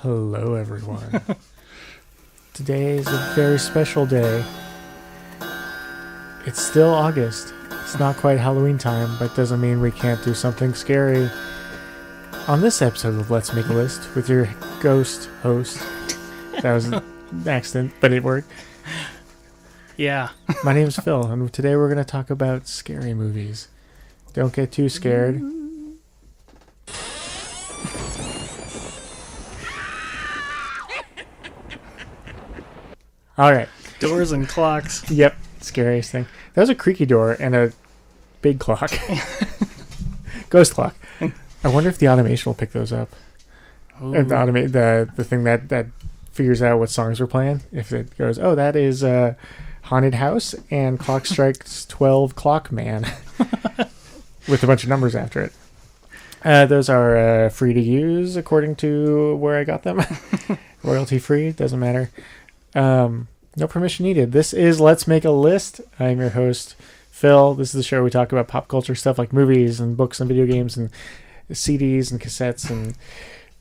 Hello, everyone. Today is a very special day. It's still August. It's not quite Halloween time, but doesn't mean we can't do something scary. On this episode of Let's Make a List with your ghost host, that was an accident, but it worked. Yeah. My name is Phil, and today we're going to talk about scary movies. Don't get too scared. All right. Doors and clocks. Yep. Scariest thing. That was a creaky door and a big clock. Ghost clock. I wonder if the automation will pick those up. The thing that figures out what songs we're playing. If it goes, oh, that is Haunted House and Clock Strikes 12 Clock Man with a bunch of numbers after it. Those are free to use according to where I got them. Royalty free, doesn't matter. No permission needed. This is Let's Make a List. I'm your host, Phil. This is the show where we talk about pop culture stuff like movies and books and video games and CDs and cassettes and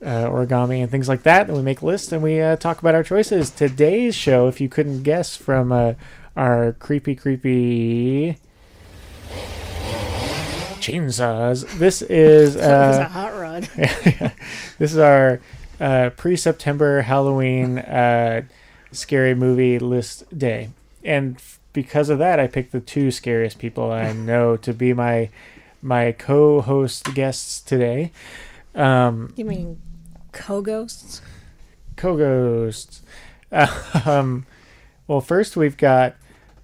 origami and things like that. And we make lists and we talk about our choices. Today's show, if you couldn't guess from our creepy chainsaws, this is It was a hot rod. this is our pre-September Halloween scary movie list day, and because of that I picked the two scariest people I know to be my co-host guests today. You mean co-ghosts? Co-ghosts. Well, first we've got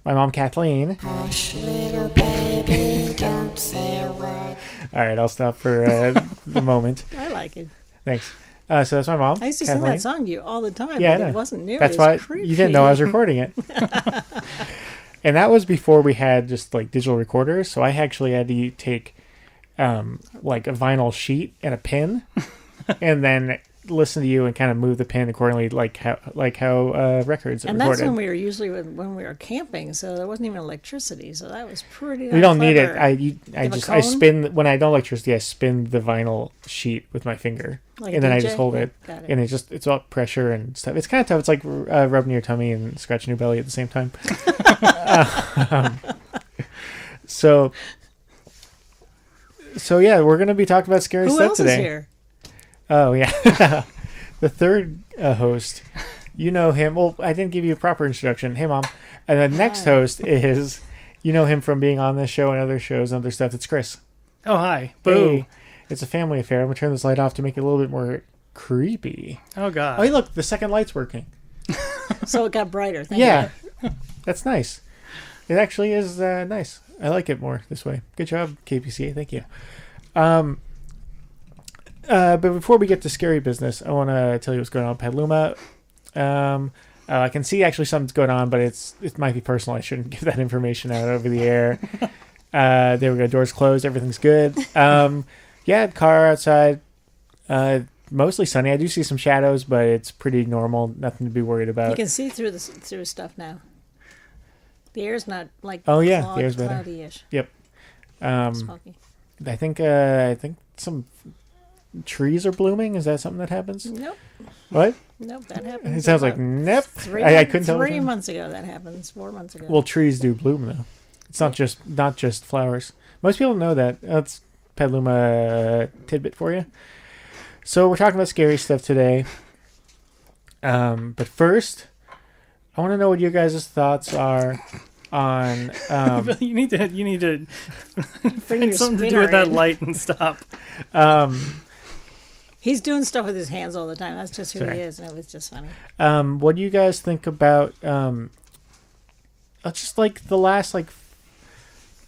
my mom Kathleen. Hush, little baby, don't say a word. All right, I'll stop for the moment. I like it. Thanks. So that's my mom. I used to Kathleen. sing that song to you all the time, Yeah, but I know. it wasn't near That's as why creepy. you didn't know I was recording it. And that was before we had just like digital recorders, so I actually had to take like a vinyl sheet and a pin and then listen to you and kind of move the pin accordingly, like how records are And recorded. that's when we were usually when we were camping, so there wasn't even electricity, so that was pretty We don't need clever. it. I spin when I don't electricity. I spin the vinyl sheet with my finger, Like a and then I DJ? just hold it, Got it. and it's all pressure and stuff. It's kind of tough. It's like rubbing your tummy and scratching your belly at the same time. So yeah, we're gonna be talking about scary Who stuff else today. is here? Oh yeah, the third host. You know him. Well, I didn't give you a proper introduction. Hey, Mom. And the next Hi. host is, you know him from being on this show and other shows and other stuff. It's Chris. Oh, hi. Boo. Hey, it's a family affair. I'm gonna turn this light off to make it a little bit more creepy. Oh, God. Oh, hey, look, the second light's working. So it got brighter. Thank Yeah, you. that's nice. It actually is nice. I like it more this way. Good job, KPCA. Thank you. But before we get to scary business, I want to tell you what's going on in Petaluma. I can see actually something's going on, but it might be personal. I shouldn't give that information out over the air. There we go. Doors closed. Everything's good. Yeah, car outside. Mostly sunny. I do see some shadows, but it's pretty normal. Nothing to be worried about. You can see through stuff now. The air's not like Oh, yeah, the air's better. cloudy-ish. Yep. Smoky. I think some trees are blooming. Is that something that happens? Nope. What? Nope, that happened. It sounds like about nope. Three, I couldn't tell. 3 months ago that happens. 4 months ago. Well, trees do bloom though. It's not just flowers. Most people know that. That's Petaluma tidbit for you. So we're talking about scary stuff today. But first, I want to know what your guys' thoughts are on. you need to Bring find your something to do spinner with that in. light and stop. He's doing stuff with his hands all the time. That's just who Sorry. he is, and it was just funny. What do you guys think about just like the last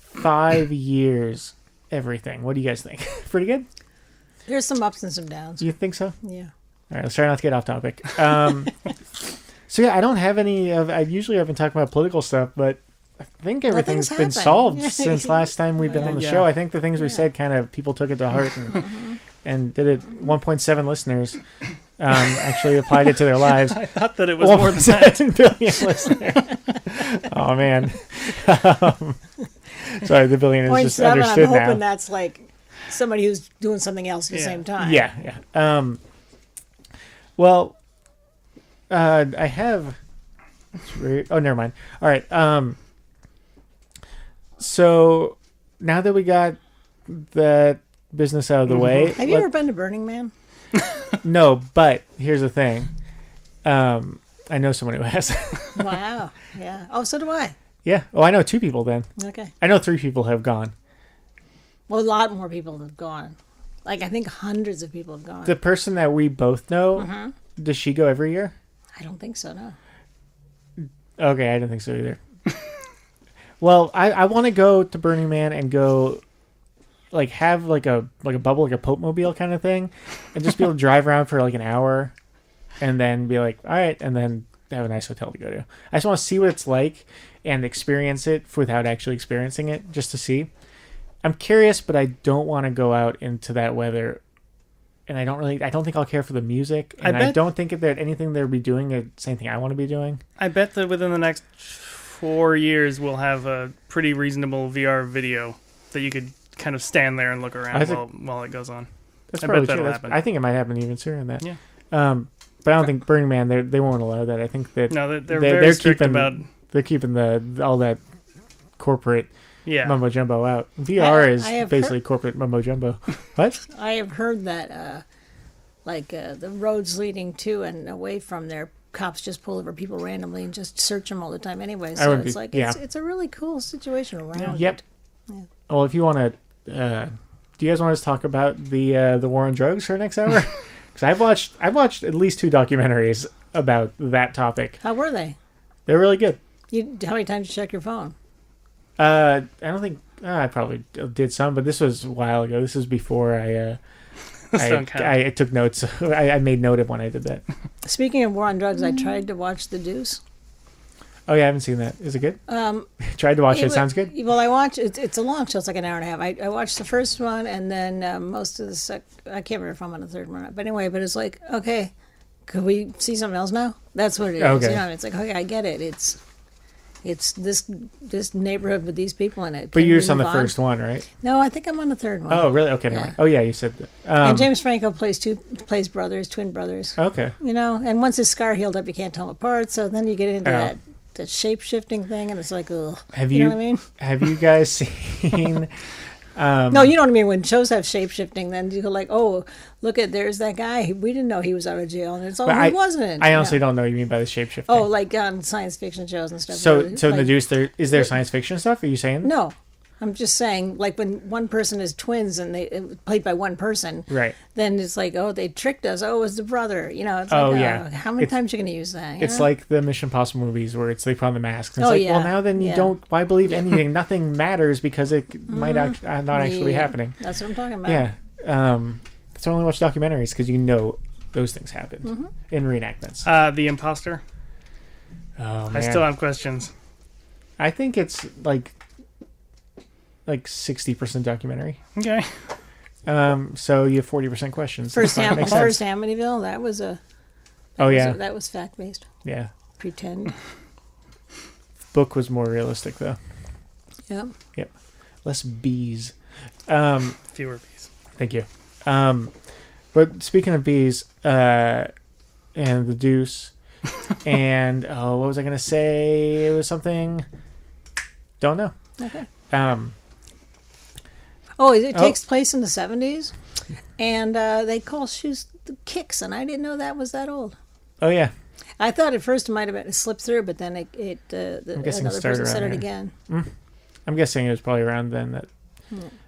5 years? Everything. What do you guys think? Pretty good. There's some ups and some downs. Do you think so? Yeah. All right, let's try not to get off topic. So yeah, I don't have any of. I usually have been talking about political stuff, but I think everything's been happen. solved Yeah. since last time we've been on the Yeah. show. I think the things we Yeah. said kind of people took it to heart and did it. 1.7 listeners actually applied it to their lives. I thought that it was more than that. 1.7 billion listeners. Oh man. Sorry, the billion is Point just seven. I'm understood hoping now. that's like somebody who's doing something else at the same time. Yeah. Well, I have. That's weird. Oh, never mind. All right. So now that we got that business out of the way, Have you ever been to Burning Man? no. But here's the thing. I know someone who has. Wow. Yeah. Oh, so do I. Yeah. Oh, I know 2 people. Then Okay. I know 3 people have gone. Well, a lot more people have gone. Like, I think hundreds of people have gone. The person that we both know, does she go every year? I don't think so, no. Okay, I didn't think so either. Well, I want to go to Burning Man and go, like, have like a bubble, like a Pope Mobile kind of thing, and just be able to drive around for like an hour, and then be like, all right, and then have a nice hotel to go to. I just want to see what it's like and experience it without actually experiencing it, just to see. I'm curious, but I don't want to go out into that weather, and I don't think I'll care for the music, and I don't think that anything they'll be doing the same thing I want to be doing. I bet that within the next 4 years we'll have a pretty reasonable VR video that you could kind of stand there and look around while it goes on. That's I probably bet true. that'll happen. I think it might happen even sooner than that. Yeah. But I don't think Burning Man they won't allow that. I think that No, they're very strict keeping about. they're keeping all that corporate Yeah. mumbo jumbo out. VR is I have basically corporate mumbo jumbo. What? I have heard that, the roads leading to and away from there, cops just pull over people randomly and just search them all the time anyway. So wouldn't it's be- like, yeah. it's a really cool situation around. Yep. Yeah. Well, if you want to, do you guys want us to talk about the war on drugs for next hour? Because I've watched at least 2 documentaries about that topic. How were they? They're really good. How many times did you check your phone? I don't think I probably did some, but this was a while ago. This was before I took notes. I made note of when I did that. Speaking of war on drugs, I tried to watch The Deuce. Oh yeah, I haven't seen that. Is it good? Tried to watch it. Sounds good. Well, I watched it's a long show. It's like an hour and a half. I watched the first one, and then most of the I can't remember if I'm on the third one. But anyway, it's like, okay, could we see something else now? That's what it is. Okay. You know, it's like, okay, I get it. It's this neighborhood with these people in it. But Can you're we just on the move first one, right? No, I think I'm on the third one. Oh, really? Okay, never Yeah. mind. Oh yeah, you said that. And James Franco plays twin brothers. Okay. You know, and once his scar healed up, you can't tell them apart. So then you get into that shape shifting thing, and it's like, ugh. You know what I mean? Have you guys seen? No, you know what I mean. When shows have shape shifting, then you're like, oh, look at there's that guy. We didn't know he was out of jail, and it's he wasn't. I honestly don't know what you mean by the shape shifting. Oh, like on science fiction shows and stuff. So like, in the Deuce, is there science fiction stuff? Are you saying? No, I'm just saying, like when one person is twins and they played by one person, Right. then it's like, oh, they tricked us. Oh, it was the brother. You know, it's Oh, like, yeah. how many times are you going to use that? It's know? like the Mission Impossible movies where they put on the masks. And it's Oh, like, yeah. well, now then you Yeah. don't. Why believe anything? Nothing matters because it might not actually be Yeah. happening. That's what I'm talking about. Yeah. That's why I only watch documentaries because you know those things happened in reenactments. The Imposter. Oh man. I still have questions. I think it's like 60% documentary. Okay. So you have 40% questions. First That's fine. Makes sense. Amityville. That was that was fact based. Yeah. Pretend. Book was more realistic though. Yep. Yep. Less bees. Fewer bees. Thank you. But speaking of bees, and the Deuce, and what was I gonna say? It was something. Don't know. Okay. It Oh. takes place in the 70s, and they call shoes the Kicks, and I didn't know that was that old. Oh yeah. I thought at first it might have been slipped through, but then I'm guessing it another started person said around it there. again. I'm guessing it was probably around then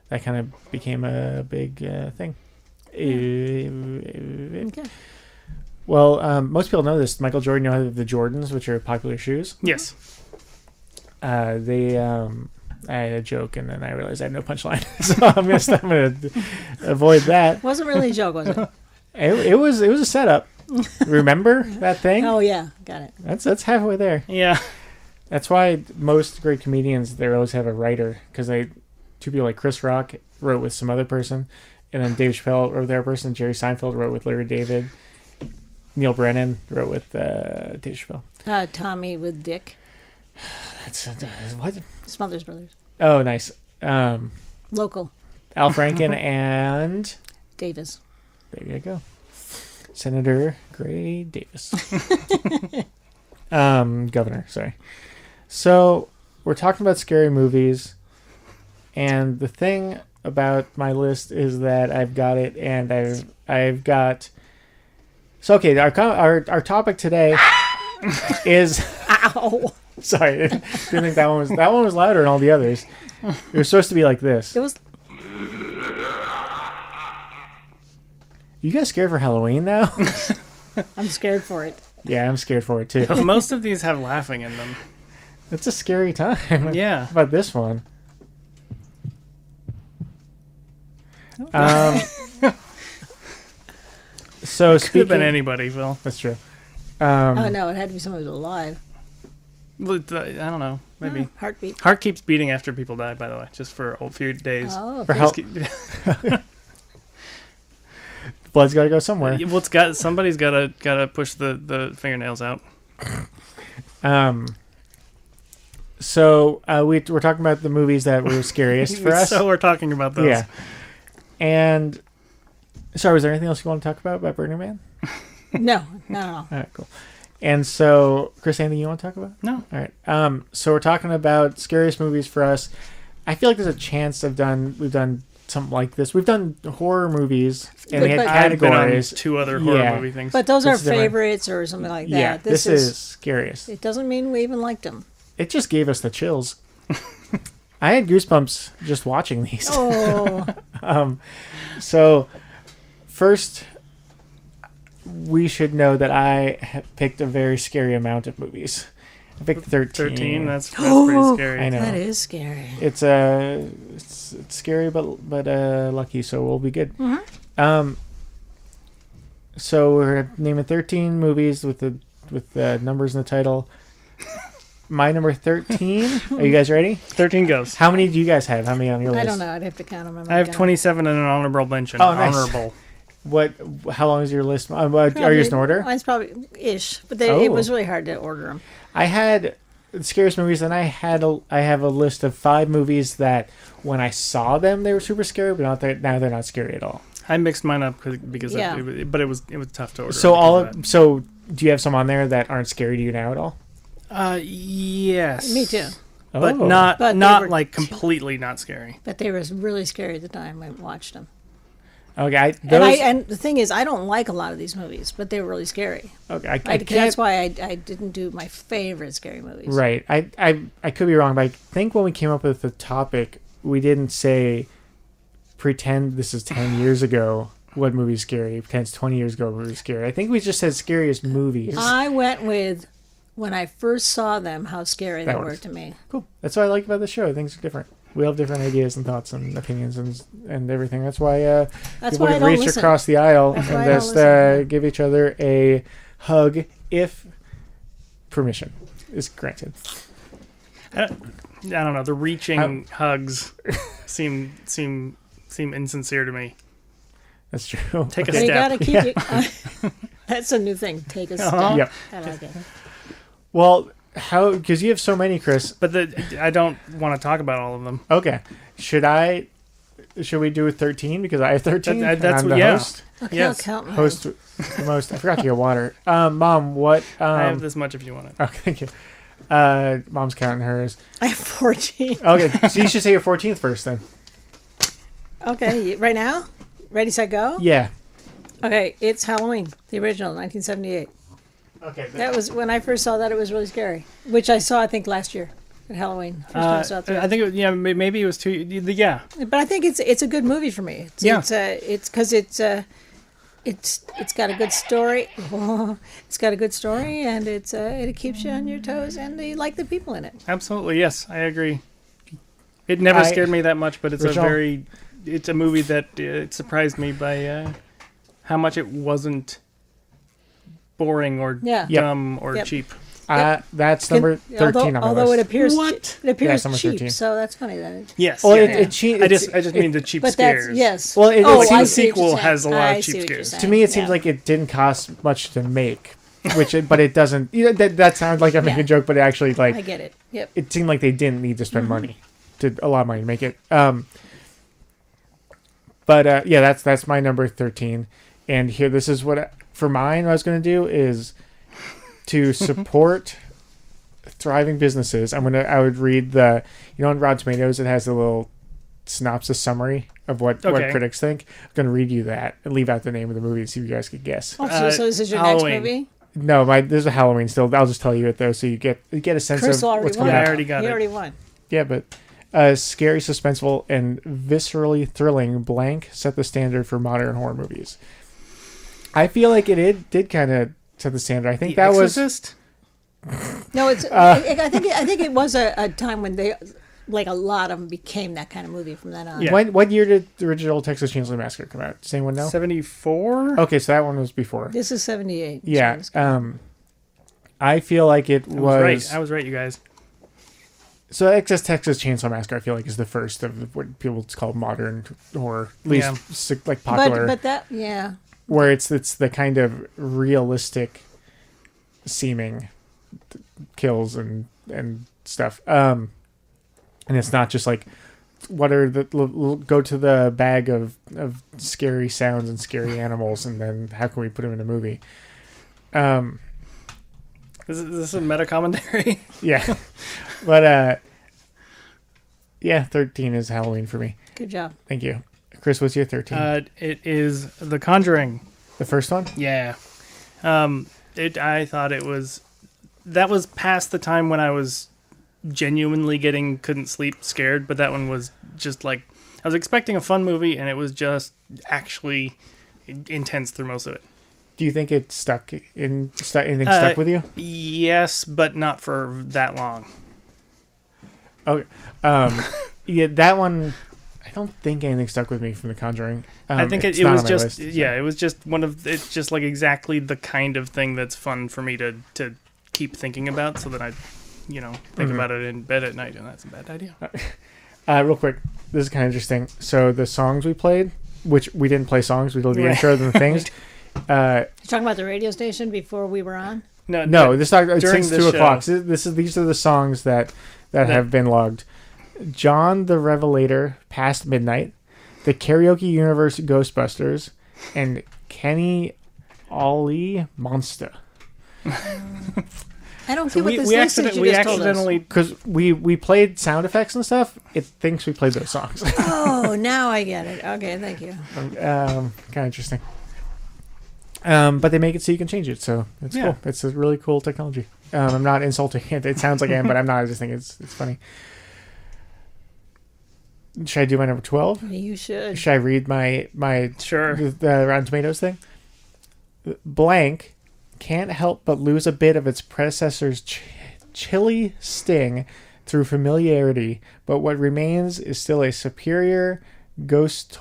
that kind of became a big thing. Okay. Well, most people know this. Michael Jordan, you know the Jordans, which are popular shoes. Yes. I had a joke, and then I realized I had no punchline, so I'm gonna avoid that. Wasn't really a joke, was it? It was a setup. Remember that thing? Oh yeah, got it. That's halfway there. Yeah. That's why most great comedians they always have a writer because two people like Chris Rock wrote with some other person, and then Dave Chappelle wrote with their person. Jerry Seinfeld wrote with Larry David. Neil Brennan wrote with Dave Chappelle. Tommy with Dick. That's what? Smothers Brothers. Oh, nice. Local. Al Franken and Davis. there you go. Senator Gray Davis. Governor, sorry. So we're talking about scary movies, and the thing about my list is that I've got it, and I've got. So okay, our topic today is. Ow! Sorry, I didn't think that one was louder than all the others. It was supposed to be like this. It was. You guys scared for Halloween now? I'm scared for it. Yeah, I'm scared for it too. Most of these have laughing in them. It's a scary time. Yeah. How about this one? So Could have been speaking, anybody, Phil. that's true. Oh no, it had to be someone who's alive. I don't know. Maybe. Oh, heartbeat. Heart keeps beating after people die, by the way, just for a few days. Oh, For okay. how blood's got to go somewhere. Well, somebody's gotta push the fingernails out. So we're talking about the movies that were scariest for us. So we're talking about those. Yeah. And sorry, was there anything else you want to talk about Burning Man? No. All right, cool. And so, Chris, anything you want to talk about? No. All right. So we're talking about scariest movies for us. I feel like there's a chance we've done something like this. We've done horror movies, and we had But- I've been on categories. 2 other horror Yeah. movie things. But those This are is different. favorites or something like that. Yeah, this is scariest. It doesn't mean we even liked them. It just gave us the chills. I had goosebumps just watching these. Oh, So, first, we should know that I have picked a very scary amount of movies. I picked 13. 13. That's pretty scary. I know. that is scary. It's scary, but lucky, so we'll be good. Mm-hmm. So we're naming 13 movies with the numbers in the title. My number 13. Are you guys ready? 13 goes. How many do you guys have? How many on your list? I don't know. I'd have to count them. I have 27 and an honorable mention. Oh, nice. Honorable. What? How long is your list? Are yours in order? Mine's probably ish, but Oh. it was really hard to order them. I had scariest movies, and I have a list of 5 movies that when I saw them they were super scary, but now they're not scary at all. I mixed mine up because Yeah. it was tough to order. So so do you have some on there that aren't scary to you now at all? Yes. Me too. But Oh. not But they not were like completely not scary. But they were really scary at the time I watched them. Okay. And the thing is, I don't like a lot of these movies, but they were really scary. Okay. I That's can't. why I didn't do my favorite scary movies. Right. I could be wrong, but I think when we came up with the topic, we didn't say pretend this is 10 years ago. What movie's scary? Pretend it's 20 years ago. What movie's scary? I think we just said scariest movies. I went with when I first saw them, how scary That they were works. to me. Cool. That's what I like about the show. Things are different. We all have different ideas and thoughts and opinions and everything. That's why That's people why I can don't reach listen. across the aisle That's why I and don't just listen. give each other a hug if permission is granted. I don't know. The reaching hugs seem insincere to me. That's true. Take a But you step. gotta keep it. That's a new thing. Take a step. Yep. I like it. Well, how? Because you have so many, Chris. But I don't want to talk about all of them. Okay. Should we do 13 because I have 13? That's and I'm the yeah. host. Okay, Yes. I'll count mine. Host the most. I forgot to get water. Mom, what? I have this much if you want it. Okay, thank you. Mom's counting hers. I have 14. Okay, so you should say your 14th first then. Okay, right now? Ready, set, go? Yeah. Okay, it's Halloween, the original, 1978. Okay. That was when I first saw that. It was really scary, which I saw, I think, last year at Halloween. First time I saw it through. I think maybe it was too. Yeah. But I think it's a good movie for me. It's because it's got a good story. It's got a good story, and it keeps you on your toes, and you like the people in it. Absolutely, yes, I agree. It never scared me that much, but it's Original. it's a movie that it surprised me by how much it wasn't boring or Yeah. dumb or Yep. cheap. That's number 13 on my although list. it appears What? it appears number cheap, 13. so that's funny that. Yes. Well, yeah. it I just mean the cheap But scares. that's yes. Well, it- oh, it I seems see what sequel you're has a saying. lot of I cheap see what you're scares. saying. To me, it seems Yeah. like it didn't cost much to make, but it doesn't. That sounds like I'm making a joke, but it actually I like get it. Yep. it seemed like they didn't need to spend money, a lot of money to make it. But yeah, that's my number 13, and here this is what for mine, what I was going to do is to support thriving businesses. I would read on Rotten Tomatoes, it has a little synopsis summary of what critics think. I'm going to read you that and leave out the name of the movie and see if you guys could guess. Oh, so this is your Halloween. next movie? No, there's a Halloween still. I'll just tell you it though, so you get a sense Chris of already what's won. coming Yeah, I up. already got He it. already won. Yeah, but scary, suspenseful, and viscerally thrilling blank set the standard for modern horror movies. I feel like it did kind of set the standard. I think The that Exorcist? No, it's. I think it was a time when they, like a lot of them, became that kind of movie from then on. Yeah. What year did the original Texas Chainsaw Massacre come out? Does anyone know? 74? Okay, so that one was before. This is 78. Yeah. I feel like it was. I was right, you guys. So Texas Chainsaw Massacre, I feel like, is the first of what people call modern horror, at least like popular. But that, yeah. Where it's the kind of realistic seeming kills and stuff. And it's not just like, what are go to the bag of scary sounds and scary animals, and then how can we put them in a movie? Is this a meta commentary? Yeah. But, 13 is Halloween for me. Good job. Thank you. Chris, what's your 13? It is The Conjuring. The first one? Yeah. I thought that was past the time when I was genuinely couldn't sleep scared, but that one was just like, I was expecting a fun movie and it was just actually intense through most of it. Do you think it anything stuck with you? Yes, but not for that long. Okay. Yeah, that one, I don't think anything stuck with me from The Conjuring. I think it's it not was on my just, list, it was just it's just like exactly the kind of thing that's fun for me to keep thinking about, so that I, think about it in bed at night, and that's a bad idea. Real quick, this is kind of interesting. So the songs we played, which we didn't play songs, we did the intro and the things. You're talking about the radio station before we were on? No, this it's during since the 2 o'clock. show. These are the songs that have been logged. John the Revelator, Past Midnight, the Karaoke Universe Ghostbusters, and Kenny Ollie Monster. I don't get what this list is you just told us. accidentally Because we played sound effects and stuff, it thinks we played those songs. Oh, now I get it. Okay, thank you. Kind of interesting. But they make it so you can change it, so it's cool. It's a really cool technology. I'm not insulting it. It sounds like I am, but I'm not. I just think it's funny. Should I do my number 12? You should. Should I read my Sure. the Rotten Tomatoes thing? Blank can't help but lose a bit of its predecessor's chilly sting through familiarity, but what remains is still a superior ghost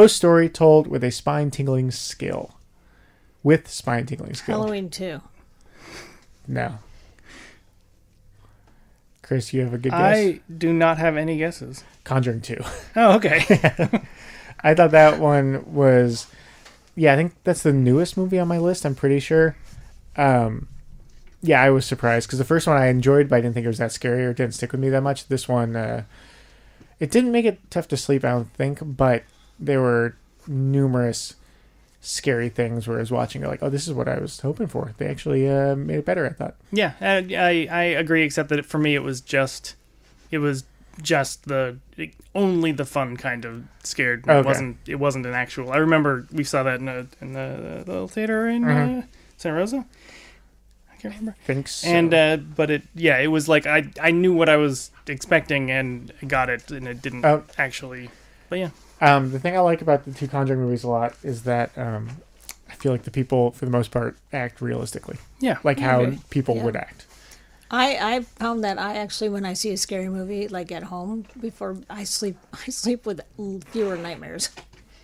story told with a spine-tingling skill. With spine-tingling skill. Halloween 2. No. Chris, you have a good guess? I do not have any guesses. Conjuring 2. Oh, okay. I thought that one was... Yeah, I think that's the newest movie on my list, I'm pretty sure. Yeah, I was surprised, because the first one I enjoyed, but I didn't think it was that scary, or it didn't stick with me that much. This one, it didn't make it tough to sleep, I don't think, but there were numerous scary things where I was watching it like, oh, this is what I was hoping for. They actually made it better, I thought. Yeah, I agree, except that for me it was just only the fun kind of scared. Okay. It wasn't an actual. I remember we saw that in the little theater in Santa Rosa. I can't remember. I think so. And but it was like I knew what I was expecting and got it, and it didn't actually. But yeah. The thing I like about the 2 Conjuring movies a lot is that I feel like the people, for the most part, act realistically. Yeah. Like how people would act. I found that I actually, when I see a scary movie, like at home, before I sleep with fewer nightmares.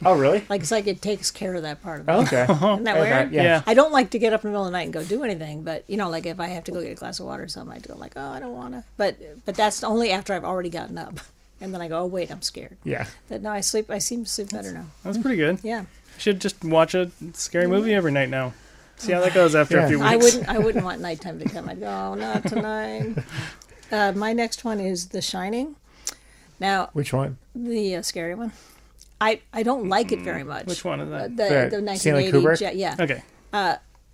Oh, really? Like, it's like it takes care of that part of it. Okay. Isn't that weird? Yeah. I don't like to get up in the middle of the night and go do anything, but, like if I have to go get a glass of water or something, I go like, oh, I don't want to. But that's only after I've already gotten up. And then I go, oh, wait, I'm scared. Yeah. But no, I seem to sleep better now. That's pretty good. Yeah. You should just watch a scary movie every night now. See how that goes after a few weeks. I wouldn't want nighttime to come. I'd go, oh, not tonight. My next one is The Shining. Now, Which one? the scary one. I don't like it very much. Which one is that? The Stanley 1980. Kubrick? Yeah. Okay.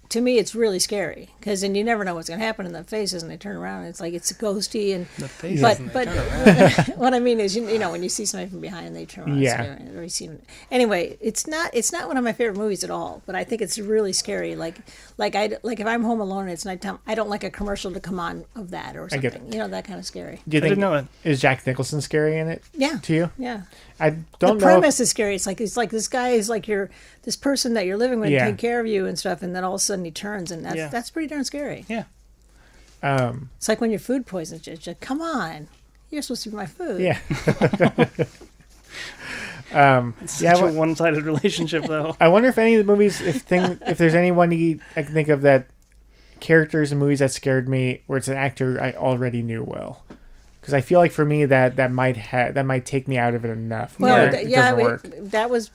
to me, it's really scary because then you never know what's going to happen in the faces, and they turn around and it's like it's ghosty and. The faces But and they but turn around. what I mean is you know when you see somebody from behind and they turn around. Yeah. It's scary, or you see them. Anyway, it's not one of my favorite movies at all. But I think it's really scary. Like if I'm home alone and it's nighttime, I don't like a commercial to come on of that or I get something. You know, that kind of scary. Do you I think didn't know it. is Jack Nicholson scary in it? Yeah. To you? Yeah. I The don't know. premise is scary. It's like this guy is like this person that you're living with, Yeah. take care of you and stuff, and then all of a sudden he turns, and Yeah. that's pretty darn scary. Yeah. It's like when your food poisons you. It's like, come on, you're supposed to be my food. Yeah. Such a one-sided relationship, though. I wonder if any of the movies, if there's anyone I can think of that characters in movies that scared me, where it's an actor I already knew well, because I feel like for me that might take me out of it enough. Well, where it doesn't work.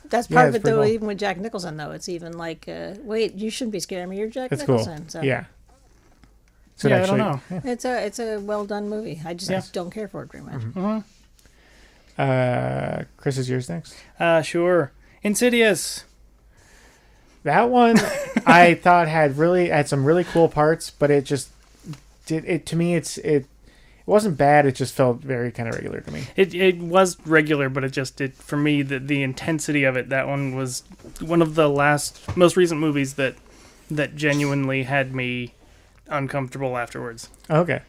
that's Yeah, part of it's it though. pretty cool. Even with Jack Nicholson, though, it's even like, wait, you shouldn't be scaring me. You're Jack That's cool. Nicholson. So Yeah. So Yeah, actually, I don't know. it's a well done movie. I just don't care for it very much. Chris, is yours next? Sure. Insidious. That one I thought had some really cool parts, but it just did it to me. It wasn't bad. It just felt very kind of regular to me. It was regular, but it for me the intensity of it. That one was one of the most recent movies that genuinely had me uncomfortable afterwards. Okay.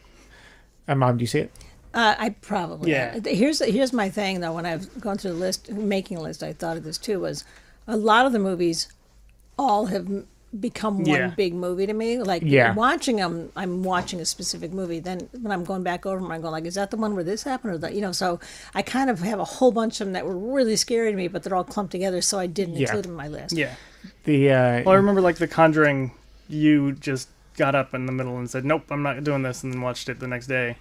Mom, do you see it? I probably Yeah. Here's my thing though. When I've gone through the list, making a list, I thought of this too. Was a lot of the movies all have become one Yeah. big movie to me. Like Yeah. watching them, I'm watching a specific movie. Then when I'm going back over them, I'm going like, is that the one where this happened or that? You know, so I kind of have a whole bunch of them that were really scary to me, but they're all clumped together, so I didn't Yeah. include them in my list. Yeah. The Well, I remember like The Conjuring. You just got up in the middle and said, "Nope, I'm not doing this," and then watched it the next day.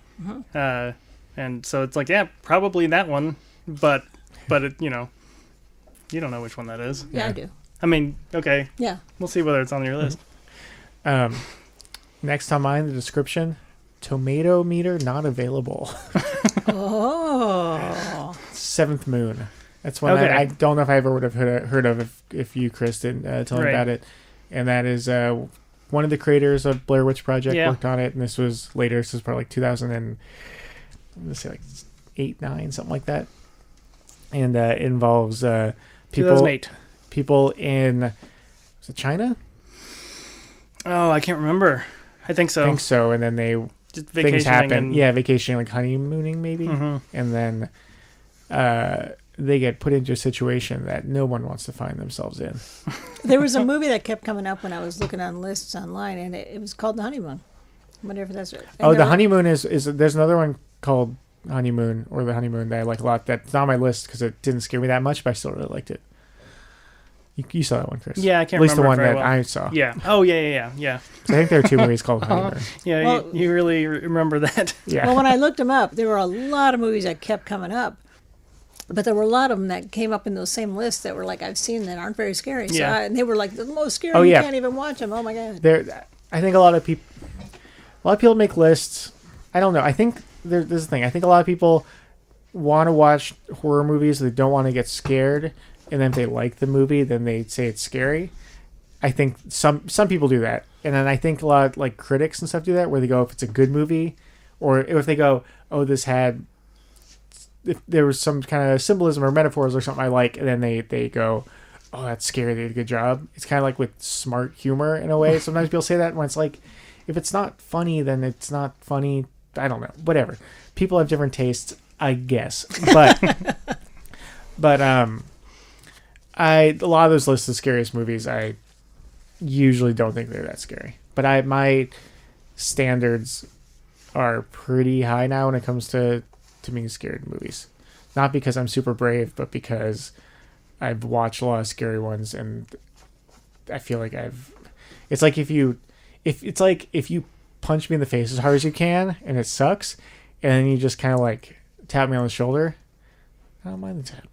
And so it's like, yeah, probably that one, but it, you don't know which one that is. Yeah, I do. I mean, okay, Yeah. we'll see whether it's on your list. next on mine, the description: tomato meter not available. Oh. Seventh Moon. That's one Okay. that I don't know if I ever would have heard of if you, Chris, didn't tell me Right. about it. And that is one of the creators of Blair Witch Project Yeah. worked on it, and this was later. This was probably like 2000 and let's say like 8, 9, something like that. And it involves people 2008. in was it China? Oh, I can't remember. I think so. I think so. And then Just things vacationing happen. and- Yeah, vacationing, like honeymooning maybe. Mhm. And then they get put into a situation that no one wants to find themselves in. There was a movie that kept coming up when I was looking on lists online, and it was called The Honeymoon. I wonder if that's right. Oh, The Honeymoon is there's another one called Honeymoon or The Honeymoon that I like a lot. That's not on my list because it didn't scare me that much, but I still really liked it. You saw that one, Chris? Yeah, I can't At least the remember one very that well. I saw. Yeah. Oh, yeah. So I think there are 2 movies called Honeymoon. Yeah, Well- you really remember that. Yeah. Well, when I looked them up, there were a lot of movies that kept coming up. But there were a lot of them that came up in those same lists that were like I've seen that aren't very scary. So Yeah. and they were like the most scary. Oh, You yeah. can't even watch them. Oh my god. I think a lot of people make lists. I don't know. I think there's the thing. I think a lot of people want to watch horror movies. They don't want to get scared, and then if they like the movie, then they say it's scary. I think some people do that, and then I think a lot of, like critics and stuff do that, where they go if it's a good movie, or if they go, oh, this had. If there was some kind of symbolism or metaphors or something I like, and then they go, oh, that's scary, they did a good job. It's kind of like with smart humor in a way. Sometimes people say that when it's like, if it's not funny, then it's not funny. I don't know. Whatever. People have different tastes, I guess. But a lot of those lists of scariest movies, I usually don't think they're that scary. But my standards are pretty high now when it comes to being scared movies. Not because I'm super brave, but because I've watched a lot of scary ones, and I feel like it's like if you punch me in the face as hard as you can and it sucks, and then you just kind of like tap me on the shoulder, I don't mind the tap.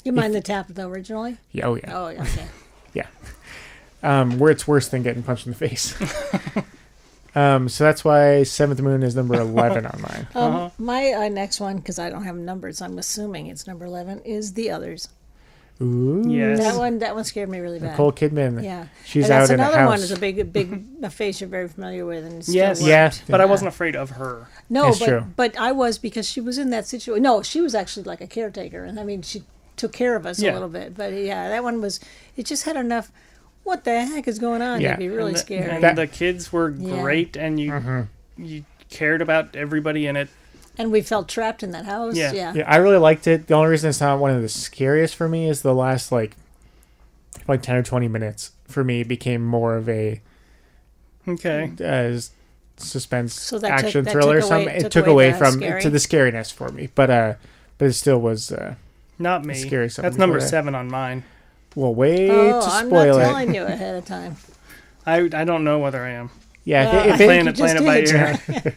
You mind the tap though originally? Yeah, oh yeah. Oh yeah. Okay. Yeah. Where it's worse than getting punched in the face. So that's why Seventh Moon is number 11 on mine. My next one, because I don't have numbers, I'm assuming it's number 11, is The Others. Ooh. Yes. That one scared me really bad. Nicole Kidman. Yeah. She's and that's out in a another one house. is a big face you're very familiar with, and still Yes. worked. Yeah. But I wasn't afraid of her. No, It's true. but I was, because she was in that situation. No, she was actually like a caretaker, and I mean she took care of us a Yeah. little bit. But yeah, that one was. It just had enough. What the heck is going on? Yeah. You'd be really And scared. And the kids were Yeah. great, and you cared about everybody in it. And we felt trapped in that house. Yeah. Yeah, I really liked it. The only reason it's not one of the scariest for me is the last like 10 or 20 minutes for me became more of a Okay. suspense So that action took thriller. away- It took took away away the from scary? to the scariness for me, but it still was. Not me. Scary stuff That's before number that. 7 on mine. Well, wait Oh, to I'm not spoil it. telling you ahead of time. I don't know whether I am. Yeah, Well, if I it, think Playing you it just by did. ear.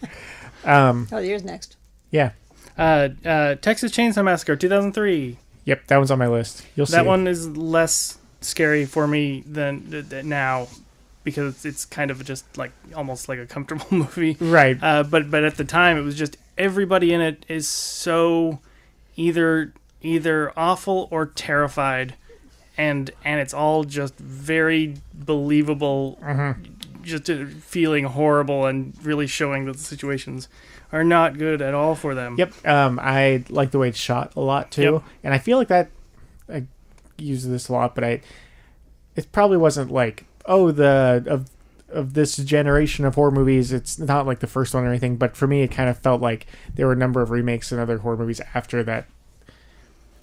Oh, yours next. yeah, Texas Chainsaw Massacre 2003. yep, that one's on my list. You'll see. That one is less scary for me than now, because it's kind of just like almost like a comfortable movie. right? But at the time, it was just everybody in it is so either awful or terrified, and it's all just very believable. Just feeling horrible and really showing that the situations are not good at all for them. Yep. I like the way it's shot a lot too, Yep. and I feel like that. I use this a lot, but it probably wasn't like of this generation of horror movies. It's not like the first one or anything, but for me, it kind of felt like there were a number of remakes and other horror movies after that.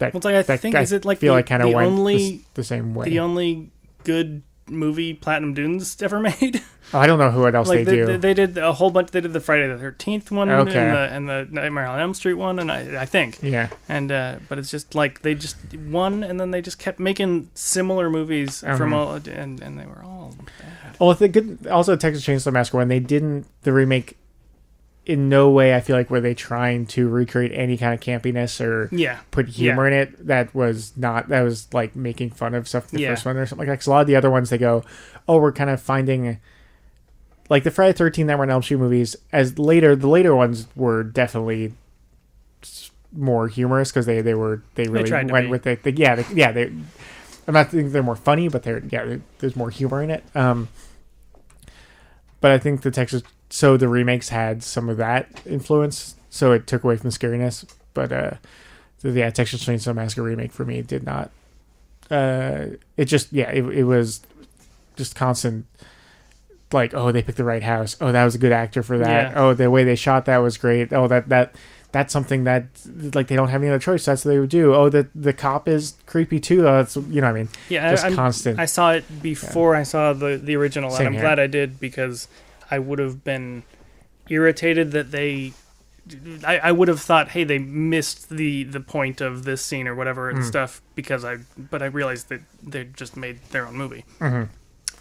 Well, it's like I think is it like feel the, like kind of the went only the same way. the only good movie Platinum Dunes ever made? I don't know who else Like they do. they did a whole bunch. They did the Friday the 13th one Okay. and the Nightmare on Elm Street one, and I think. Yeah. And but it's just like they just won, and then they just kept making similar movies from all, and they were all bad. Well, the good also Texas Chainsaw Massacre when they didn't the remake. In no way, I feel like were they trying to recreate any kind of campiness or Yeah. put humor in it. That was like making fun of stuff in the Yeah. first one or something like that. 'Cause a lot of the other ones they go, oh, we're kind of finding like the Friday 13th Nightmare on Elm Street movies. The later ones were definitely more humorous because they really tried to went be. with it. They I'm not thinking they're more funny, but there's more humor in it. But I think the remakes had some of that influence, so it took away from the scariness. But Texas Chainsaw Massacre remake for me did not. It was just constant, like, oh, they picked the right house. Oh, that was a good actor for that. Yeah. Oh, the way they shot that was great. Oh, that's something that like they don't have any other choice. That's what they would do. Oh, the cop is creepy too. That's what I mean. Yeah, just constant. I saw it before I saw the original, Same and I'm here. glad I did, because I would have been irritated that I would have thought, hey, they missed the point of this scene or whatever and stuff, but I realized that they just made their own movie.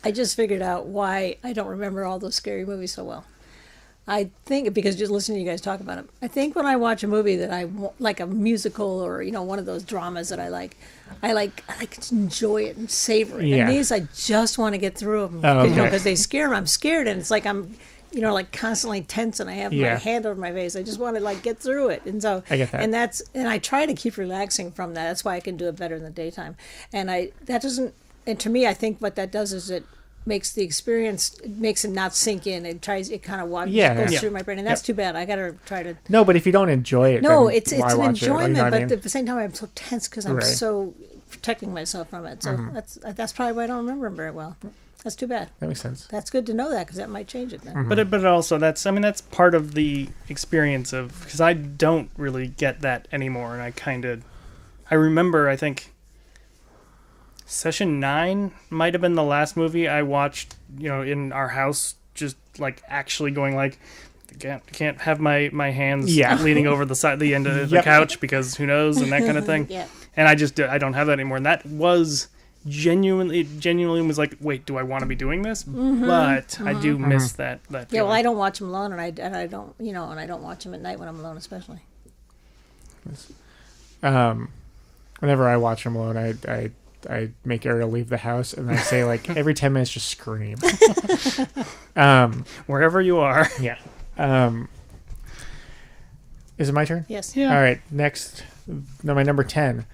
I just figured out why I don't remember all those scary movies so well. I think because just listening to you guys talk about them, I think when I watch a movie that like a musical or one of those dramas that I like to enjoy it and savor it. Yeah. And these I just want to get through them Oh, okay. because they scare me. I'm scared, and it's like I'm like constantly tense, and I have my hand over my face. I just want to like get through it, and so I get that. and I try to keep relaxing from that. That's why I can do it better in the daytime. And to me, I think what that does is it makes the experience, it makes it not sink in. It kind of goes through my brain, and that's too bad. I gotta try to. No, but if you don't enjoy it, No, then it's why an watch it? enjoyment, You know what I but mean? at the same time, I'm so tense because I'm Right. so protecting myself from it. So that's probably why I don't remember them very well. That's too bad. That makes sense. That's good to know that, because that might change it then. But also that's part of the experience of, because I don't really get that anymore, and I remember, I think Session 9 might have been the last movie I watched, in our house, just like actually going like, can't have my hands leaning over the end of the couch, because who knows, and that kind of thing. Yeah. And I don't have that anymore. And that was genuinely was like, wait, do I want to be doing this? But I do miss that Yeah, feeling. well, I don't watch them alone, and I don't, and I don't watch them at night when I'm alone, especially. Whenever I watch them alone, I make Ariel leave the house, and I say like every 10 minutes, just scream. Wherever you are. Yeah. Is it my turn? Yes. Yeah. All right. Next, my number 10.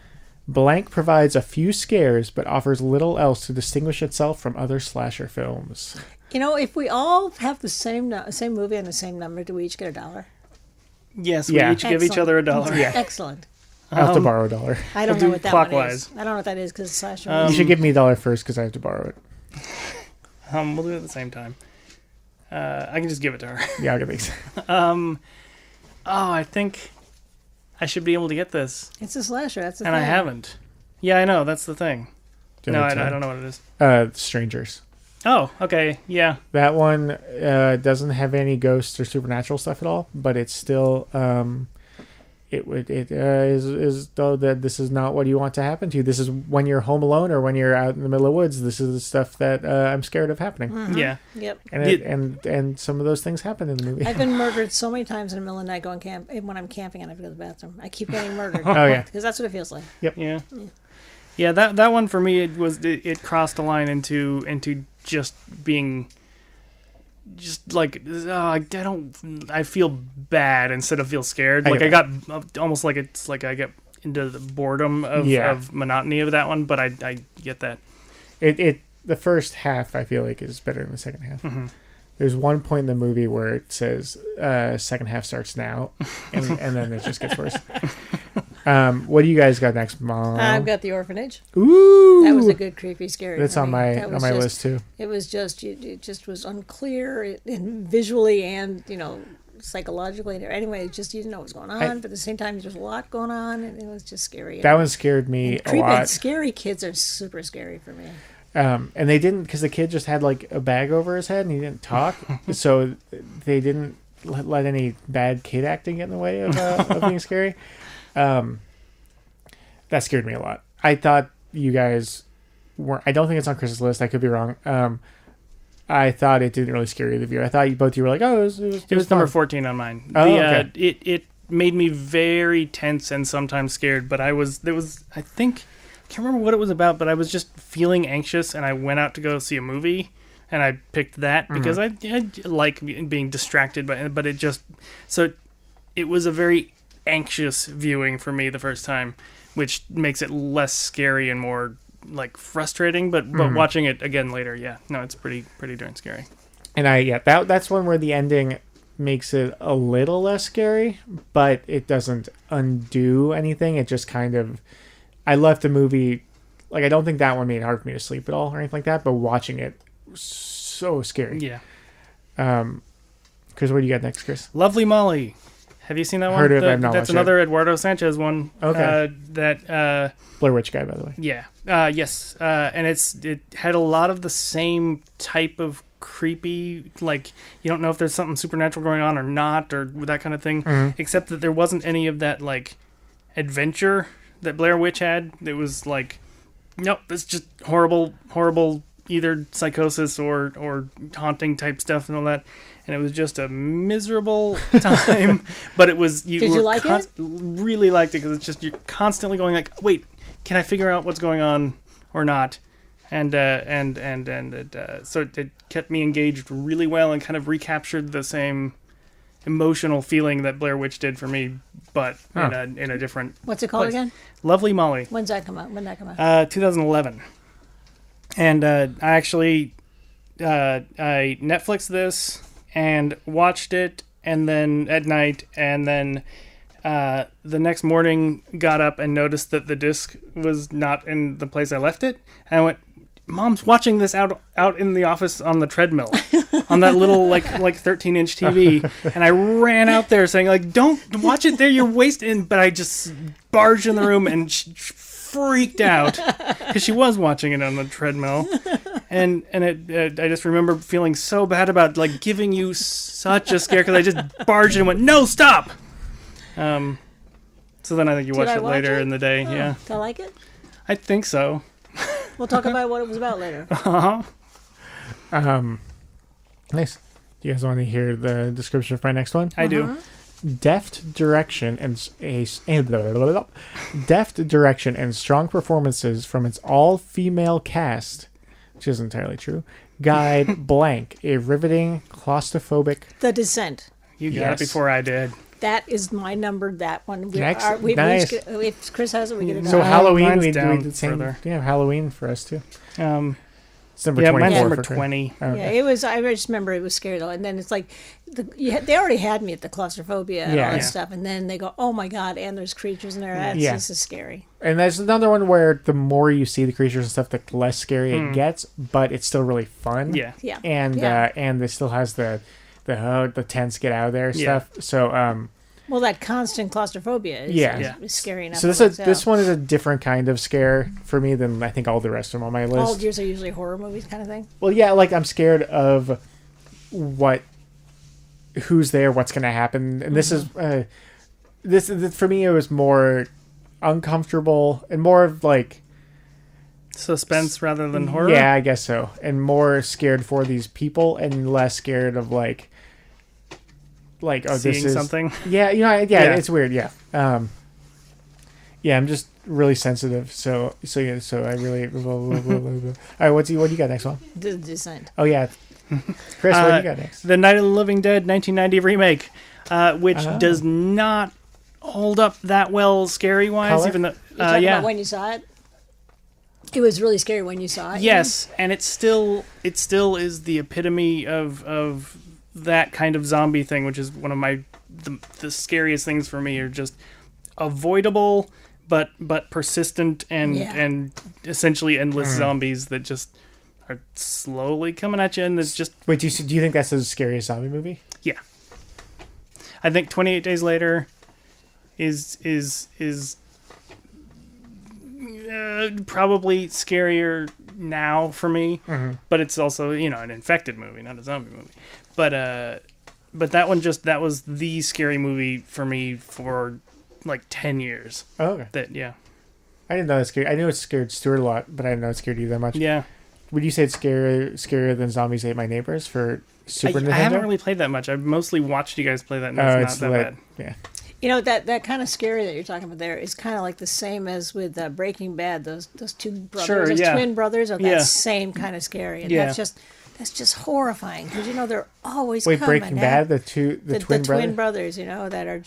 Blank provides a few scares, but offers little else to distinguish itself from other slasher films. You know, if we all have the same movie and the same number, do we each get $1? Yes, we Yeah. each give each other $1. Yeah. Excellent. I'll have to borrow $1. I don't We'll know do what that one clockwise. is. I don't know what that is because it's slasher. You should give me $1 first because I have to borrow it. We'll do it at the same time. I can just give it to her. Yeah, I'll get these. I think I should be able to get this, It's a slasher. That's the and thing. I haven't. Yeah, I know. That's the thing. Do you No, want I to- don't know what it is. Strangers. Oh, okay. Yeah. That one doesn't have any ghosts or supernatural stuff at all, but it's still is though that this is not what you want to happen to you. This is when you're home alone or when you're out in the middle of the woods. This is the stuff that I'm scared of happening, Yeah. Yep. and some of those things happen in the movie. I've been murdered so many times in the middle of the night going camp when I'm camping and I have to go to the bathroom. I keep getting murdered. Oh, yeah. Because that's what it feels like. Yeah. Yeah, that one for me it crossed a line into just being just like I feel bad instead of feel scared. Like I got almost like it's like I get into the boredom of monotony of that one, but I get that. The first half I feel like is better than the second half. Mm-hmm. There's one point in the movie where it says second half starts now, and then it just gets worse. What do just got next, Mom? I've got The Orphanage. Ooh, That was a good creepy scary. that's for on me. my That was list too. It was just it just was unclear and visually and psychologically. Anyway, just you didn't know what was going on, but at the same time there's a lot going on, and it was just scary. That one scared me a creepy lot. and scary kids are super scary for me. And they didn't, because the kid just had like a bag over his head and he didn't talk, so they didn't let any bad kid acting get in the way of being scary. That scared me a lot. I thought you guys weren't. I don't think it's on Chris's list. I could be wrong. I thought it didn't really scare you, the viewer. I thought you were like, oh, it was number fun. 14 on mine. Oh, okay. It made me very tense and sometimes scared, but I think I can't remember what it was about, but I was just feeling anxious, and I went out to go see a movie, and I picked that because I like being distracted but it was a very anxious viewing for me the first time, which makes it less scary and more like frustrating. But watching it again later, it's pretty darn scary. And that's one where the ending makes it a little less scary, but it doesn't undo anything. It just kind of. I left the movie, like, I don't think that one made it hard for me to sleep at all or anything like that, but watching it, so scary. Yeah. Chris, what do you got next, Chris? Lovely Molly. Have you seen that one? Heard of it, I've not That's watched another Eduardo Sanchez one. Okay. Blair Witch guy, by the way. Yeah. Yes. And it had a lot of the same type of creepy, like, you don't know if there's something supernatural going on or not, or that kind of thing, except that there wasn't any of that, like, adventure that Blair Witch had. It was like, nope, it's just horrible, either psychosis or haunting type stuff and all that. And it was just a miserable time. But it was Did you like it? Really liked it, because it's just you're constantly going like, wait, can I figure out what's going on or not? And so it kept me engaged really well and kind of recaptured the same emotional feeling that Blair Witch did for me, but in a different. What's it called place. again? Lovely Molly. When's that come out? When did that come out? 2011. And I actually I Netflixed this and watched it, and then at night, and then the next morning got up and noticed that the disc was not in the place I left it, and I went, Mom's watching this out in the office on the treadmill on that little like 13-inch TV, and I ran out there saying like, don't watch it there, you're wasting. But I just barged in the room and freaked out because she was watching it on the treadmill, and I just remember feeling so bad about like giving you such a scare, because I just barged in and went, no, stop. So then I think you watched it later in the day. Yeah, Did I like it? I think so. We'll talk about what it was about later. Nice. Do you guys want to hear the description for my next one? I do. Deft direction and strong performances from its all-female cast, which is entirely true, guide blank a riveting, claustrophobic. The Descent. You got Yes. it before I did. that is my number. That one. Next, Nice. nice. If Chris has it, we get it. So on. Halloween, mine's we down did the same. further. Yeah, Halloween for us too. It's number Yeah, 24 mine's number for Chris. 20. Okay. Yeah, it was. I just remember it was scary though, and then it's like, they already had me at the claustrophobia and Yeah. all that Yeah. stuff, and then they go, "Oh my god!" And there's creatures in there. That's Yeah. This is scary. And there's another one where the more you see the creatures and stuff, the less scary it gets, but it's still really fun. Yeah. Yeah. And Yeah. And it still has the tents get out of there Yeah. stuff. So Well, that constant claustrophobia is, Yeah. is scary enough. so this one is a different kind of scare for me than I think all the rest of them on my list. All yours are usually horror movies, kind of thing. Well, yeah, like I'm scared of who's there, what's going to happen, and this is this for me. It was more uncomfortable and more of like Suspense rather than horror. yeah, I guess so, and more scared for these people and less scared of like oh, Seeing this is something. yeah, Yeah. it's weird, yeah. Yeah, I'm just really sensitive, so I really. All right, what do you got next one? The Descent. Oh yeah, Chris, what do you got next? The Night of the Living Dead 1990 remake, which does not hold up that well scary wise, Color? even though You're talking yeah. about when you saw it. It was really scary when you saw it. Yes, and it still is the epitome of that kind of zombie thing, which is one of the scariest things for me, are just avoidable but persistent and essentially endless zombies that just are slowly coming at you, and it's just Wait, do you think that's the scariest zombie movie? yeah. I think 28 Days Later is probably scarier now for me, but it's also an infected movie, not a zombie movie. But that one that was the scary movie for me for like 10 years. Oh, okay. I didn't know it scared. I knew it scared Stuart a lot, but I didn't know it scared you that much. Yeah. Would you say it's scarier than Zombies Ate My Neighbors for Super Nintendo? I haven't really played that much. I've mostly watched you guys play that, and it's not that bad. Yeah. You know, that kind of scary that you're talking about there is kind of like the same as with Breaking Bad. Those two brothers, Sure, those yeah. twin brothers, are that Yeah. same kind of scary. And Yeah. that's just horrifying because they're always Wait, coming Breaking at Bad, the twin brothers? twin brothers, that are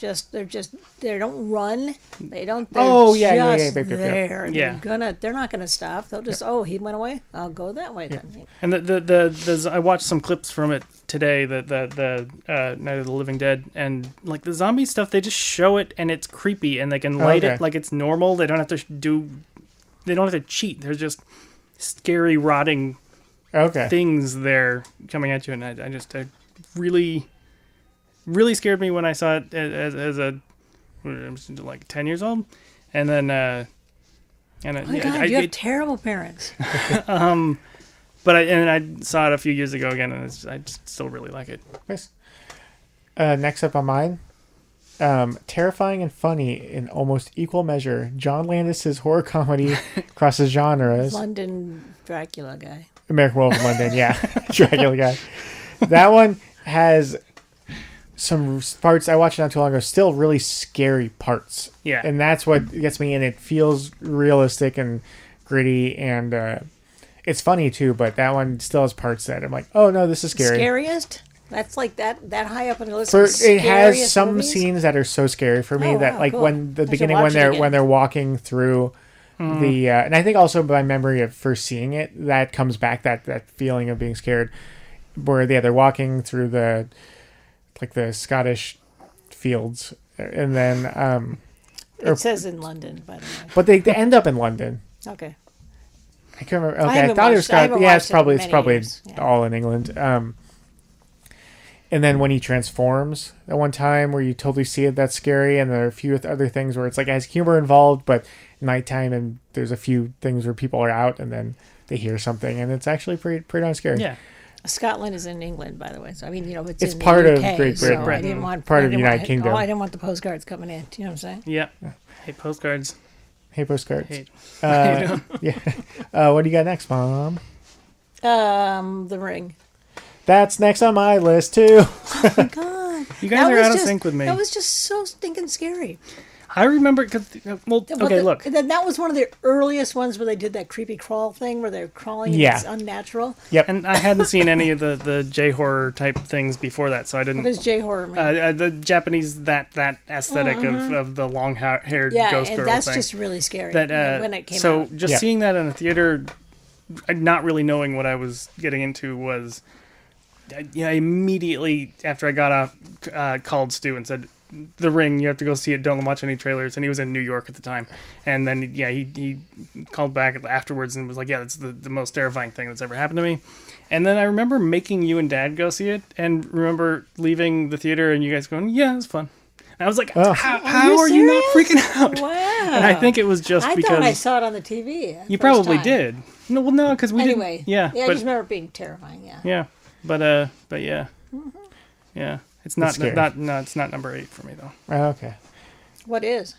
they don't run, they're Oh, yeah, just there. And Yeah. they're not gonna stop. They'll just he went away. I'll go that way then. And the I watched some clips from it today, the Night of the Living Dead, and like the zombie stuff, they just show it and it's creepy, and they can light okay. it like it's normal. They don't have to cheat. They're just scary, rotting Okay. things there coming at you, and I really, really scared me when I saw it as a like 10 years old, and then Oh my God, you have terrible parents. but I saw it a few years ago again, and I just still really like it. Nice. Next up on mine, terrifying and funny in almost equal measure, John Landis's horror comedy crosses genres. London Dracula guy. American Werewolf in London, yeah. Dracula guy. That one has some parts, I watched it not too long ago, still really scary parts. Yeah. And that's what gets me, and it feels realistic and gritty, and it's funny too, but that one still has parts that I'm like, oh no, this is scary. Scariest? That's like that high up on the list. It has some movies? scenes that are so scary for me Oh, that wow, like cool. when the I should beginning watch it when again. they're walking through the and I think also by memory of first seeing it, that comes back, that feeling of being scared, where they're walking through the Scottish fields, and then It says in London, by the way. but they end up in London. Okay. I can't remember. Okay, I haven't thought it was watched- I haven't Scotland. Yeah, it's watched it in probably many years. Yeah. all in England. And then when he transforms at one time, where you totally see it, that's scary. And there are a few other things where it's like it has humor involved, but nighttime, and there's a few things where people are out and then they hear something, and it's actually pretty darn scary. Yeah. Scotland is in England, by the way. So I mean, it's It's in part the of UK, Great so Britain. I didn't want Part I of didn't United want- Kingdom. Oh, I didn't want the postcards coming in. Do you know what I'm saying? Yeah. Hey, postcards. Hey, postcards. Hey. Yeah. What do you got next, Mom? The Ring. That's next on my list too. Oh my God. You guys That are was out of just- sync with me. That was just so stinking scary. I remember because okay, look. That was one of the earliest ones where they did that creepy crawl thing where they're crawling and Yeah. it's unnatural. Yep. And I hadn't seen any of the J horror type things before that, so I didn't. What is J horror mean? The Japanese that aesthetic of the long haired Yeah, ghost and girl that's thing. just really scary That when it came so out. just Yeah. seeing that in a theater, not really knowing what I was getting into was, immediately after I got off, called Stu and said, "The Ring, you have to go see it. Don't watch any trailers." And he was in New York at the time, and then he called back afterwards and was like, "Yeah, that's the most terrifying thing that's ever happened to me." And then I remember making you and Dad go see it, and remember leaving the theater and you guys going, "Yeah, it was fun." And I was like, Oh. "How are you not freaking out?" Wow. And I think it was just I because thought I saw it on the TV. you first probably time. did. No, because we Anyway, didn't. Yeah, I but just remember it being terrifying. Yeah. yeah, but yeah, yeah. It's not scary. it's not number 8 for me though. Oh, okay. What is?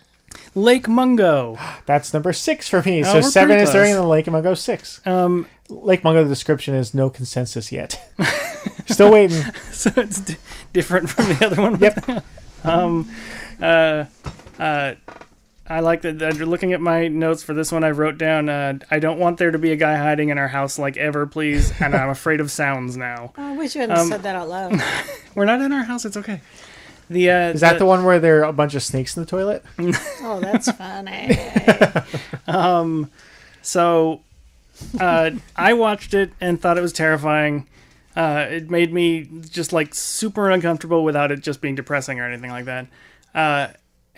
Lake Mungo. That's number 6 for me. Oh, So we're 7 pretty is during close. the Lake Mungo 6. Um, Lake Mungo, the description is no consensus yet. Still waiting. so it's different from the other one. Yep. I like that. Looking at my notes for this one, I wrote down, I don't want there to be a guy hiding in our house like ever, please, and I'm afraid of sounds now. Oh, I wish you hadn't said that out loud. We're not in our house. It's okay. The Is that the one where there are a bunch of snakes in the toilet? Oh, that's funny. So, I watched it and thought it was terrifying. It made me just like super uncomfortable without it just being depressing or anything like that.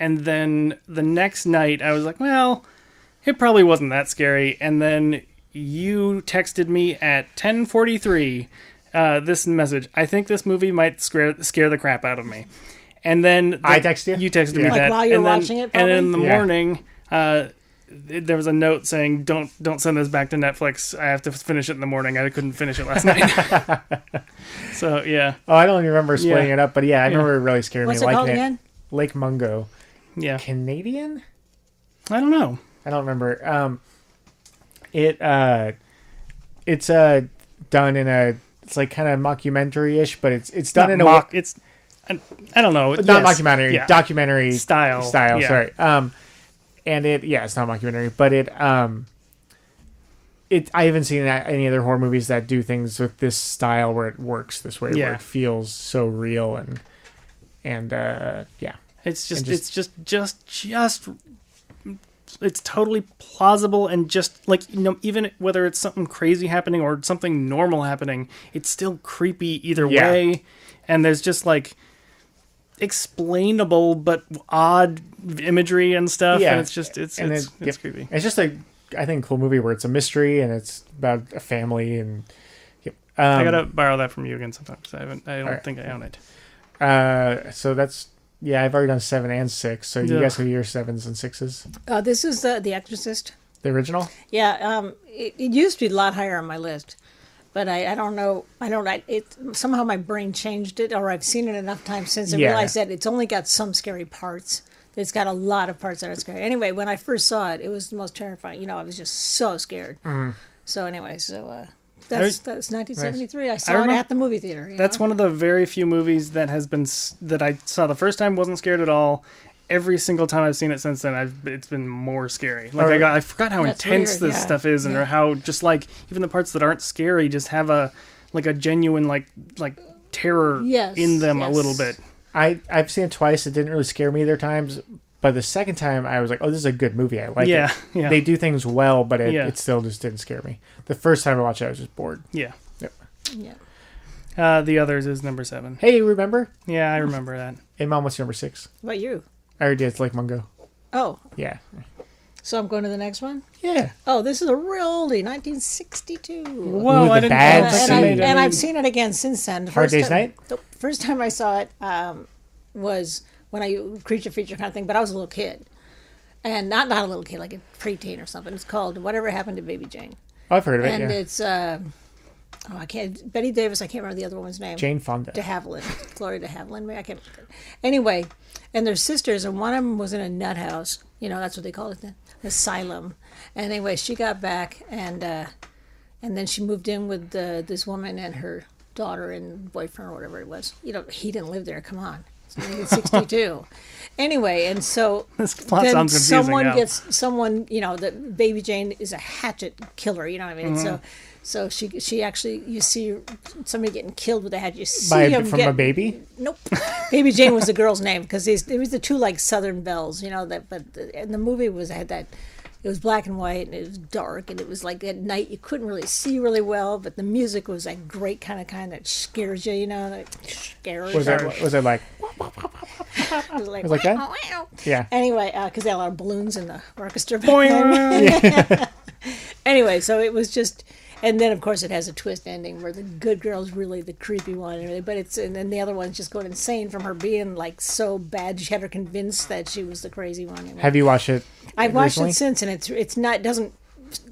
And then the next night I was like, well, it probably wasn't that scary. And then you texted me at 10:43 this message. I think this movie might scare the crap out of me. And then I texted you? You texted me Yeah. Like that. while you were and then, watching it, and then in probably? the Yeah. morning, there was a note saying, "Don't send this back to Netflix. I have to finish it in the morning. I couldn't finish it last night." So yeah, Oh, I don't even remember splitting Yeah. it up, but yeah, I remember it really scared What's me. it called Liking again? Lake Mungo. yeah. Canadian? I don't know. I don't remember. It's done in a, it's like kind of mockumentary-ish, but it's done in a mock. It's I don't know. not Yes. mockumentary, Yeah. documentary Style. Yeah. Sorry. And it's not mockumentary, but I haven't seen any other horror movies that do things with this style where it works this way, Yeah. where it feels so real and yeah. It's just, And it's just it's totally plausible and just like, even whether it's something crazy happening or something normal happening, it's still creepy either Yeah. way. And there's just like explainable but odd imagery and stuff. Yeah. And it's just, it's Yep. creepy. It's just a, I think, cool movie where it's a mystery and it's about a family and. Yep. I gotta borrow that from you again sometimes. I don't Alright. think I own it. So that's, yeah, I've already done 7 and 6. So you Yeah. guys have your 7s and 6s. This is The Exorcist. The original? Yeah, it used to be a lot higher on my list, but I don't know. Somehow my brain changed it, or I've seen it enough times since I Yeah. realized that it's only got some scary parts. It's got a lot of parts that are scary. Anyway, when I first saw it, it was the most terrifying. I was just so scared. So anyway, that's 1973. I saw it remember- at the movie theater. That's one of the very few movies that has been that I saw the first time, wasn't scared at all. Every single time I've seen it since then, it's been more scary. Like I forgot how That's intense weird, this yeah. stuff is, and Yeah. how just like even the parts that aren't scary just have a genuine like terror Yes, in them a yes. little bit. I've seen it twice. It didn't really scare me either times. But the second time, I was like, oh, this is a good movie. I like it. Yeah. They do things well, but Yeah. it still just didn't scare me. The first time I watched it, I was just bored. Yeah. Yep. Yeah. The Others is number 7. Hey, remember? Yeah, I remember that. Hey, Mom, what's your number 6? What about you? I already did. It's Lake Mungo. Oh, Yeah. so I'm going to the next one. Yeah. Oh, this is a real oldie, 1962. Whoa, the I didn't bad know that scene. they made And any- I've seen it again since then. The Hard first Day's time- Night? The first time I saw it was when I creature feature kind of thing, but I was a little kid, and not a little kid, like a preteen or something. It's called Whatever Happened to Baby Jane, Oh, I've heard of it. and Yeah. it's I can't Betty Davis. I can't remember the other woman's name. Jane Fonda. De Havilland, Gloria De Havilland. Maybe I can't. Anyway, and they're sisters, and one of them was in a nut house. That's what they call it, the asylum. And anyway, she got back, and then she moved in with this woman and her daughter and boyfriend or whatever it was. He didn't live there. Come on. It's 1962. Anyway, and so This plot then sounds confusing someone now. gets someone, the Baby Jane is a hatchet killer, you know what I mean? Mm-hmm. So she actually, you see somebody getting killed with a hatchet. You see him From a baby? Nope. Baby Jane was the girl's name because it was the two like Southern belles, and the movie had that. It was black and white, and it was dark, and it was like at night you couldn't really see really well, but the music was that great kind that scares you, that scares. Was it like... It was like, was like that? "Wow, wow." Yeah. Anyway, because they had a lot of balloons in the orchestra. Back then. Anyway, so it was just, and then of course it has a twist ending where the good girl's really the creepy one, and everything, and then the other one's just going insane from her being like so bad. She had her convinced that she was the crazy one. Have you watched it? I've watched recently? it since, and it's not I don't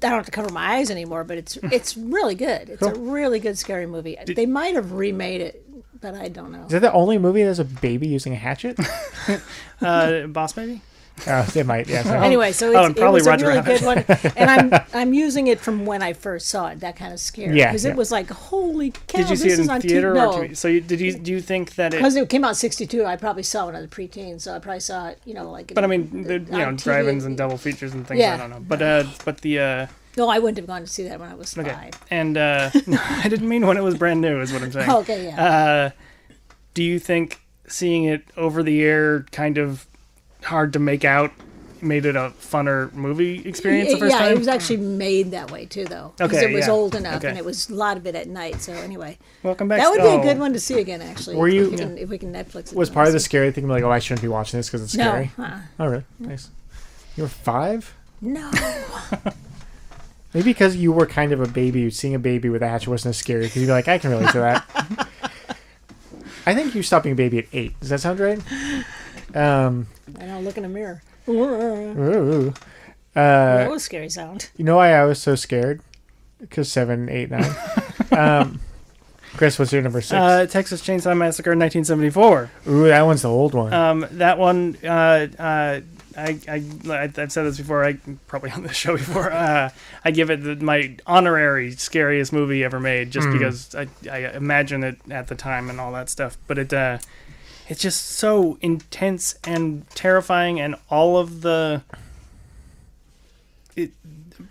have to cover my eyes anymore, but it's really good. It's a really good scary movie. They might have remade it, but I don't know. Is that the only movie that has a baby using a hatchet? Boss Baby? It might, yeah. Sorry. Anyway, so and it probably was a Roger really Rabbit. good one, and I'm using it from when I first saw it. That kind of scare, Yeah, because yeah. it was like, holy cow! Did you see this it is in on theater TV. or No, TV? So do you think that it? because it came out in '62. I probably saw it when I was a preteen, so I probably saw it, like. But I mean, on TV. drive-ins and double features and things. Yeah. I don't know, but the No, I wouldn't have gone to see that when I was okay, 5. and no, I didn't mean when it was brand new. Is what I'm saying. Okay, yeah. Do you think seeing it over the air, kind of hard to make out, made it a funner movie experience the first yeah, time? it was actually made that way too, though. Because Okay, it was yeah. old enough, Okay. and it was a lot of it at night. So anyway, Welcome back. that would be a good one to see again. Actually, Were you- if we can Netflix it? Was part of the scary thing like, oh, I shouldn't be watching this because it's No, scary? Oh, really? Nice. You were 5? no. Maybe because you were kind of a baby, seeing a baby with a hatchet wasn't as scary because you'd be like, I can relate to that. I think you stopped being a baby at 8. Does that sound right? I don't look in a mirror. Ooh. That was a scary sound. You know why I was so scared? Because 7, 8, 9. Chris, what's your number 6? Texas Chainsaw Massacre, 1974. Ooh, that one's the old one. That one, I've said this before. I probably on this show before. I give it my honorary scariest movie ever made, just because I imagine it at the time and all that stuff. But it's just so intense and terrifying, and all of the.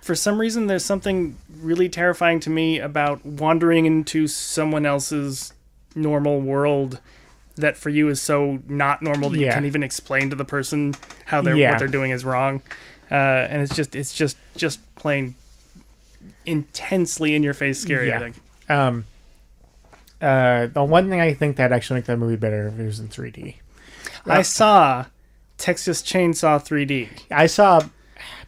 For some reason, there's something really terrifying to me about wandering into someone else's normal world that for you is so not normal that you Yeah. can't even explain to the person how what they're doing is wrong, and it's just plain intensely in your face scary. Yeah. I think. The one thing I think that actually make that movie better if it was in 3D. I saw Texas Chainsaw 3D, I saw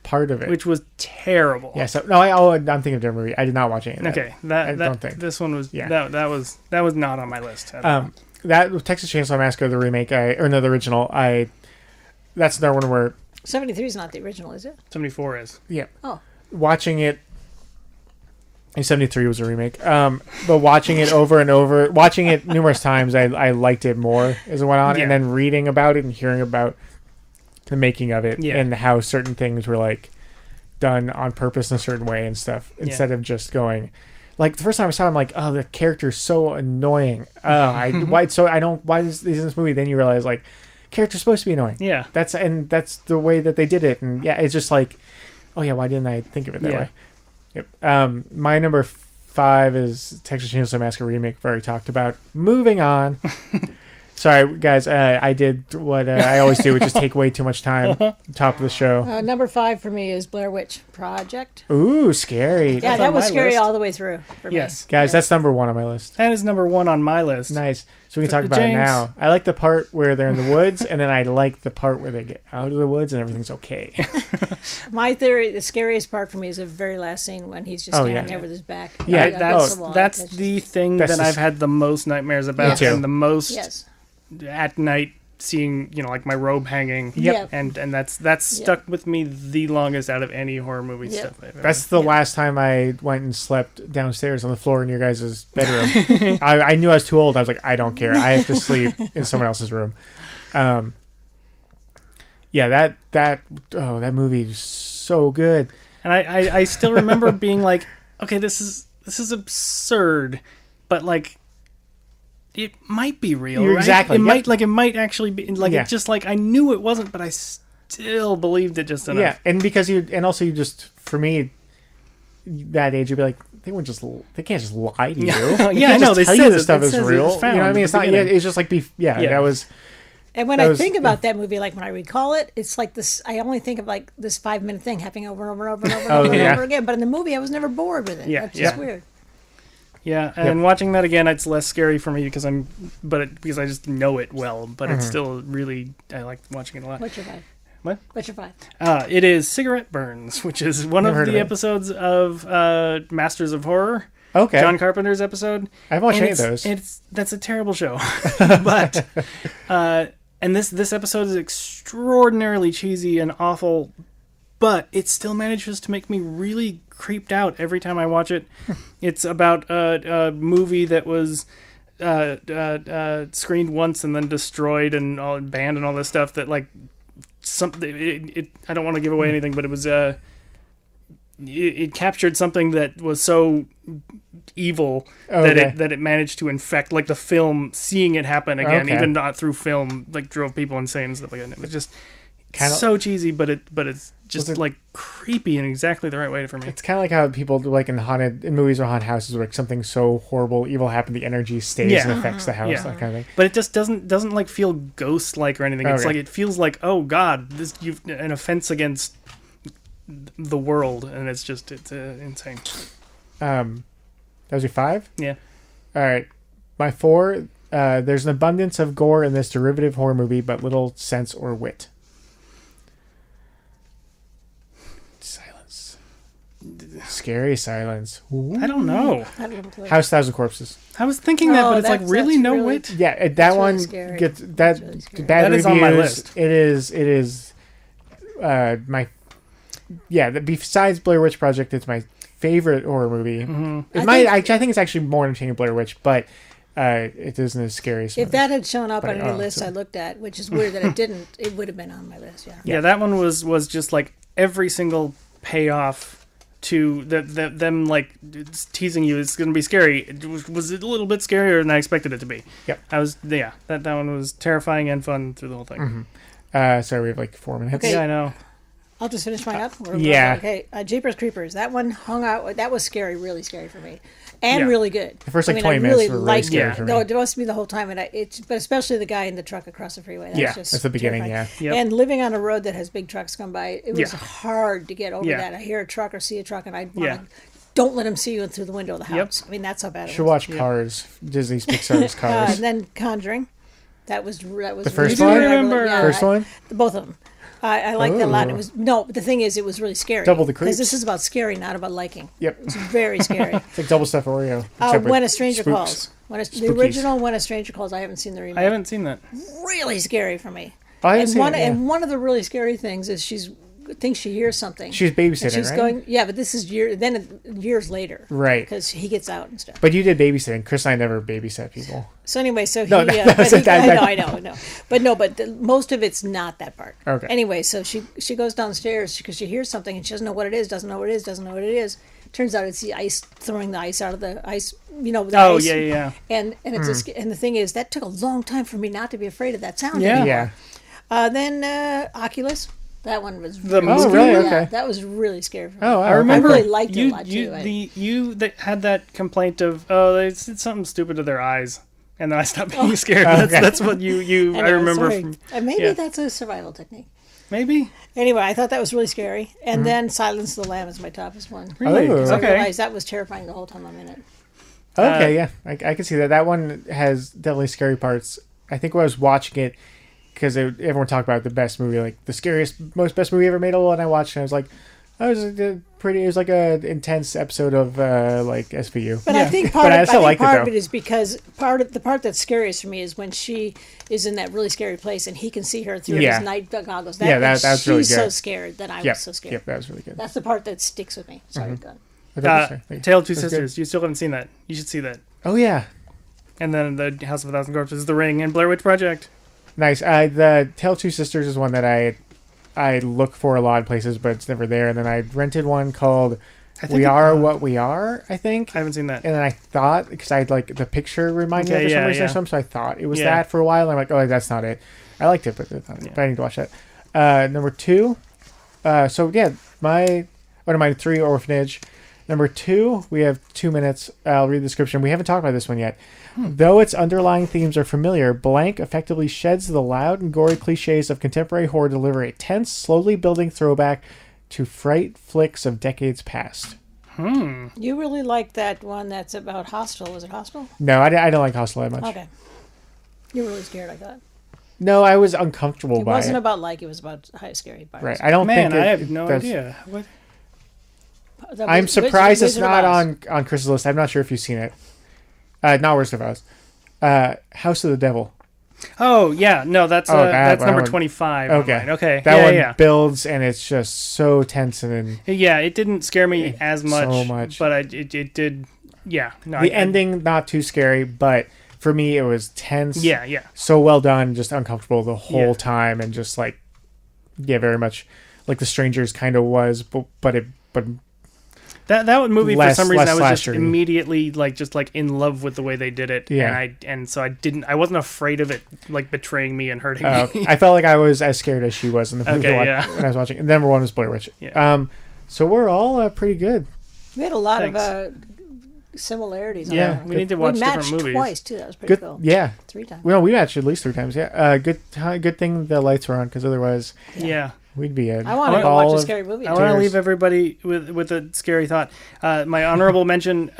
part of it. which was terrible. Yeah, so no, I'm thinking of a different movie. I did not watch any of that. Okay, I don't think. this one was Yeah. that was not on my list. at all. That Texas Chainsaw Massacre, the remake, the original, that's another one where, 73 is not the original, is it? 74 is. yeah, Oh, watching it, and 73 was a remake, but watching it over and over, watching it numerous times, I liked it more as it went on, Yeah. and then reading about it and hearing about the making of it, Yeah. and how certain things were, like, done on purpose in a certain way and stuff, instead of just going... Like, the first time I saw it, I'm like, oh, the character's so annoying. Why is this movie? Then you realize, like, character's supposed to be annoying. Yeah. That's the way that they did it. And yeah, it's just like, oh yeah, why didn't I think of it that Yeah. way? Yep. My number 5 is Texas Chainsaw Massacre remake. We've already talked about. Moving on. Sorry, guys. I did what I always do, which is take way too much time. Top of the show. number 5 for me is Blair Witch Project. Ooh, scary. Yeah, That's that on was my scary list. all the way through for Yes. Guys, that's number 1 on my list. That is number 1 on my list. Nice. So we can talk about it James. now. I like the part where they're in the woods, and then I like the part where they get out of the woods and everything's okay. me. My theory, the scariest part for me is the very last scene when he's just Oh, standing yeah. there with his back. Yeah, against That's the wall. that's the thing That's that the- I've had the most nightmares about, Me too. and the most Yes. at night seeing, like my robe hanging. Yep. And that's stuck with me the longest out of any horror movie Yep. stuff I've ever. That's the last time I went and slept downstairs on the floor in your guys' bedroom. I knew I was too old. I was like, I don't care. I have to sleep in someone else's room. Yeah, that movie is so good. And I still remember being like, okay, this is absurd, but like it might be real, You're right? exactly, It yep. might, it might actually be, like, Yeah. it just, like, I knew it wasn't, but I still believed it just enough. Yeah, and because also you just, for me, that age, you'd be like, they can't just lie to you. Yeah. They Yeah, can't I know, just they tell said you this it. stuff It is says real. it's You found know what I at mean? the It's not. Yeah, beginning. it's just like Yeah. that was. And when That I was- think about that movie, like when I recall it, it's like this. I only think of like this 5-minute thing happening over and over and over and over, and over, and yeah. over again. But in the movie, I was never bored with it. Yeah, That's just yeah. weird. Yeah, and watching that again, it's less scary for me because because I just know it well. But it's still really, I like watching it a lot. What's your vibe? What? What's your vibe? It is Cigarette Burns, which is one Never of heard of the it. episodes of Masters of Horror, Okay, John Carpenter's episode. I haven't watched And any of those. That's a terrible show, but and this episode is extraordinarily cheesy and awful, but it still manages to make me really creeped out every time I watch it. It's about a movie that was screened once and then destroyed and all banned and all this stuff. That like something. I don't want to give away anything, but it was it captured something that was so evil Okay. that it managed to infect, like the film, seeing it happen again, Okay. even not through film, like drove people insane and stuff like that. And it was just Kinda- so cheesy, but it's just Was it- like creepy in exactly the right way for me. It's kind of like how people do, like in movies or haunted houses, where like something so horrible, evil happened, the energy stays Yeah. and affects the house, Yeah. that kind of thing. But it just doesn't like feel ghost like or anything. It's Okay. like it feels like, oh God, you've an offense against the world, and it's insane. That was your 5. Yeah. All right, my 4. There's an abundance of gore in this derivative horror movie, but little sense or wit. Silence. Scary silence. Ooh. I don't know. I don't know. House Thousand Corpses. I was thinking that, Oh, but it's like that's really no really- wit. Yeah, that That's really one scary. gets that That's really scary. bad That reviews. is on my list. It is. My besides Blair Witch Project, it's my favorite horror movie. Mm-hmm. I think it's actually more entertaining than Blair Witch, but it isn't as scary as If that had shown up But, on any oh, list so- I looked at, which is weird that it didn't, it would have been on my list. Yeah. Yeah, that one was just like every single payoff to them like teasing you it's going to be scary. It was a little bit scarier than I expected it to be. Yep. That one was terrifying and fun through the whole thing. Sorry, we have like 4 minutes. Okay. Yeah, I know. I'll just finish mine up. Yeah. Okay. Jeepers Creepers. That one hung out. That was scary, really scary for me, and Yeah. really good. The first, like, I 20 I minutes really were really liked scary it. for me. No, it must be the whole time, but especially the guy in the truck across the freeway. That Yeah, was just that's the beginning, terrifying. yeah. Yep. And living on a road that has big trucks come by, it was Yeah. hard to get over Yeah. that. I hear a truck or see a truck, and I want Yeah. to. Don't let him see you through the window of the Yep. house. I mean, that's how bad it Should was. watch Cars. Disney's Pixar's Cars. And then Conjuring. That was The first really one? good. Remember. First one? Both of them. I liked that a lot. Oh. It was but the thing is, it was really scary. Double the because this creeps. is about scary, not about liking. Yep. It's very scary. It's like double stuffed Oreo. except with When a Stranger spooks. Calls. The Spookies. original When a Stranger Calls. I haven't seen the remake. I haven't seen that. Really scary for me. Oh, I haven't And seen one it, yeah. and one of the really scary things is she thinks she hears something. She's babysitting, And she's right? going, yeah, but this is years later, Right. Because he gets out and stuff. But you did babysitting. Chris and I never babysat people. So anyway, so he, No, that was it. I know, but most of it's not that part. Okay. Anyway, so she goes downstairs because she hears something and she doesn't know what it is, doesn't know what it is. Turns out it's the ice throwing the ice out of the ice, the Oh, ice. yeah. And it's and the thing is that took a long time for me not to be afraid of that sound. Yeah. anymore. Yeah. Then Oculus, that one was The really movie? scary. Oh, really? Yeah, Okay. that was really scary for me. Oh, wow. I remember really liked it a you, lot, you, too. you that had that complaint of they did something stupid to their eyes, and then I stopped being scared. That's what you I know, remember sorry. from Maybe yeah. that's a survival technique. maybe. Anyway, I thought that was really scary. And then Silence of the Lamb is my toughest one. Really? Oh. I Okay. realized that was terrifying the whole time I'm in it. Okay, yeah. I can see that. That one has definitely scary parts. I think when I was watching it, because everyone talked about the best movie, like the most best movie ever made, and I watched it, and I was like, it was like a intense episode of like SVU. But Yeah. I think But part, I of, still I think liked it, part of though. it is because the part that's scariest for me is when she is in that really scary place and he can see her through Yeah. his night goggles. Yeah, that's really she's so good. scared that I Yep, was so scared. yep, that was really good. That's the part that sticks with me. Sorry, go ahead. Tale of Two That's good. Sisters. You still haven't seen that. You should see that. Oh yeah, And then the House of a Thousand Corpses, The Ring, and Blair Witch Project. nice. The Tale of Two Sisters is one that I look for a lot of places, but it's never there. And then I rented one called I think We Are What We Are, I think. I haven't seen that. And then I thought, because I like the picture reminded me Okay, of for some yeah, reason or yeah. something, so I thought it was Yeah. that for a while. And I'm like, oh, that's not it. I liked it, but, but I need to watch that. Number 2. So yeah, one of my 3, Orphanage. Number 2, we have 2 minutes. I'll read the description. We haven't talked about this one yet. Though its underlying themes are familiar, Blank effectively sheds the loud and gory cliches of contemporary horror to deliver a tense, slowly building throwback to fright flicks of decades past. You really like that one that's about Hostel. Was it Hostel? No, I don't like Hostel that much. Okay. You were really scared, I thought. No, I was uncomfortable It by wasn't it. about like, it was about high scary. Right. I don't Man, think I it have no does- idea. What? I'm surprised it's Wizard of not Oz. on Chris's list. I'm not sure if you've seen it. Not Wizard of Oz. House of the Devil. Oh yeah, no, that's Oh, that's number one. 25. on Okay. mine. Okay. That yeah, one yeah. builds, and it's just so tense and Yeah, it didn't scare me as much. so much. But it did. Yeah. No. the ending not too scary, but for me it was tense. Yeah. Yeah. So well done, just uncomfortable the whole Yeah. time, and just like, yeah, very much like The Strangers kind of was, but That movie Less- for some reason less I was just slashery. immediately just in love with the way they did it. Yeah. And so I wasn't afraid of it like betraying me and hurting me. I felt like I was as scared as she was in the movie Okay, when yeah. I was watching. And number 1 was Blair Witch. Yeah. So we're all pretty good. We had a lot Thanks. of similarities. Yeah, on that one. we need to We watch matched different movies. twice too. That was pretty Good. cool. Yeah. 3 times. Well, we matched at least 3 times. Yeah. Good thing the lights were on, because otherwise Yeah. we'd be in. I want to go all watch a of- scary movie. I want to Tears. leave everybody with a scary thought. My honorable mention,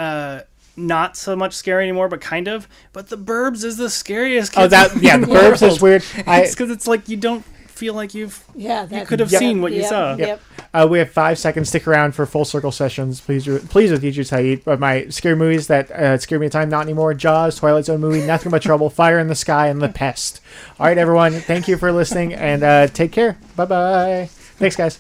not so much scary anymore, but kind of. But The Burbs is the scariest. Oh, kids that yeah. The in Burbs world. is weird. It's because it's like you don't feel like you That could have Yep. seen what you Yep, saw. Yep. We have 5 seconds. Stick around for full circle sessions. Please with Teacher Saeed. But my scary movies that scared me at the time, not anymore. Jaws, Twilight Zone movie, Nothing But Trouble, Fire in the Sky, and The Pest. All right, everyone. Thank you for listening, and take care. Bye bye. Thanks, guys.